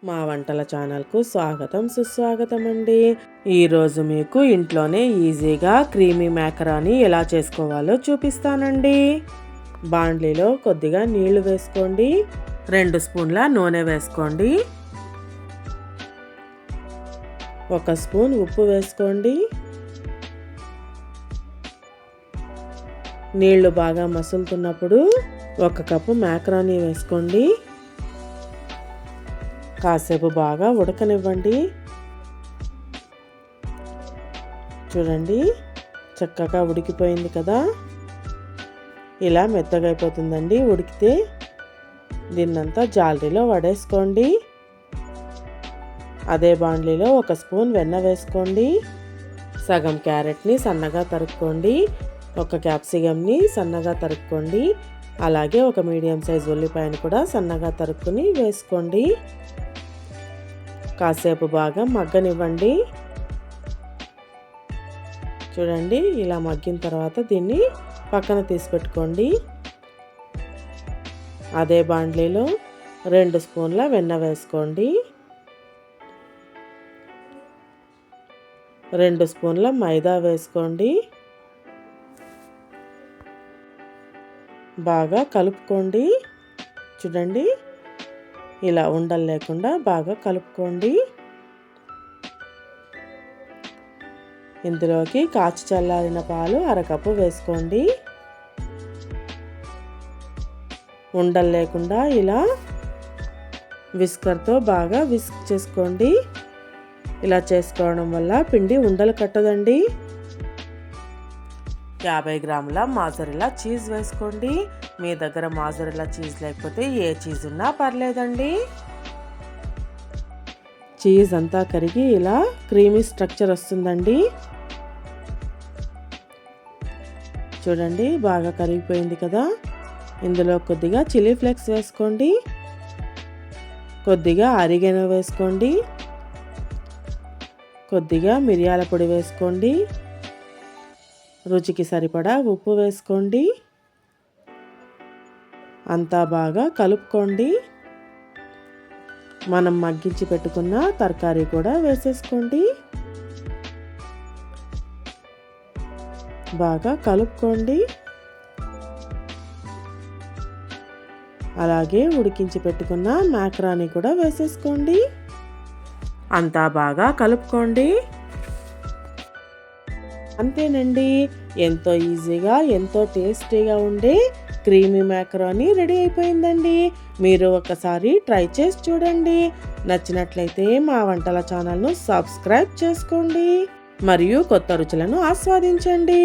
మా వంటల ఛానల్కు స్వాగతం సుస్వాగతం అండి. ఈరోజు మీకు ఇంట్లోనే ఈజీగా క్రీమీ మ్యాకరాని ఎలా చేసుకోవాలో చూపిస్తానండి. బాండ్లీలో కొద్దిగా నీళ్లు వేసుకోండి, 2 స్పూన్ల నూనె వేసుకోండి, 1 స్పూన్ ఉప్పు వేసుకోండి. నీళ్లు బాగా మసులుతున్నప్పుడు 1 కప్పు మ్యాకరాని వేసుకోండి. కాసేపు బాగా ఉడకనివ్వండి. చూడండి, చక్కగా ఉడికిపోయింది కదా. ఇలా మెత్తగా అయిపోతుందండి ఉడికితే. దీన్నంతా జాలరీలో వడేసుకోండి. అదే బాండ్లీలో 1 స్పూన్ వెన్న వేసుకోండి. సగం క్యారెట్ని సన్నగా తరుక్కోండి, 1 క్యాప్సికమ్ని సన్నగా తరుక్కోండి, అలాగే 1 మీడియం సైజ్ ఉల్లిపాయను కూడా సన్నగా తరుక్కుని వేసుకోండి. కాసేపు బాగా మగ్గనివ్వండి. చూడండి, ఇలా మగ్గిన తర్వాత దీన్ని పక్కన తీసి పెట్టుకోండి. అదే బాండ్లీలో 2 స్పూన్ల వెన్న వేసుకోండి, 2 స్పూన్ల మైదా వేసుకోండి. బాగా కలుపుకోండి. చూడండి, ఇలా ఉండలు లేకుండా బాగా కలుపుకోండి. ఇందులోకి కాచి చల్లారిన పాలు 1/2 కప్పు వేసుకోండి. ఉండలు లేకుండా ఇలా విస్కర్తో బాగా విస్క్ చేసుకోండి. ఇలా చేసుకోవడం వల్ల పిండి ఉండలు కట్టదండి. 50 గ్రాముల మోజరెల్లా చీజ్ వేసుకోండి. మీ దగ్గర మోజరెల్లా చీజ్ లేకపోతే ఏ చీజ్ ఉన్నా పర్లేదండి. చీజ్ అంతా కరిగి ఇలా క్రీమీ స్ట్రక్చర్ వస్తుందండి. చూడండి, బాగా కరిగిపోయింది కదా. ఇందులో కొద్దిగా చిల్లీ ఫ్లేక్స్ వేసుకోండి, కొద్దిగా ఆరిగానో వేసుకోండి, కొద్దిగా మిరియాల పొడి వేసుకోండి, రుచికి సరిపడా ఉప్పు వేసుకోండి. అంతా బాగా కలుపుకోండి. మనం మగ్గించి పెట్టుకున్న తరకారీ కూడా వేసేసుకోండి. బాగా కలుపుకోండి. అలాగే ఉడికించి పెట్టుకున్న మ్యాకరాని కూడా వేసేసుకోండి. అంతా బాగా కలుపుకోండి. అంతేనండి, ఎంతో ఈజీగా ఎంతో టేస్టీగా ఉండే క్రీమీ మ్యాకరాని రెడీ అయిపోయిందండి. మీరు ఒకసారి ట్రై చేసి చూడండి. నచ్చినట్లయితే మా వంటల ఛానల్ను సబ్స్క్రైబ్ చేసుకోండి మరియు కొత్త రుచులను ఆస్వాదించండి.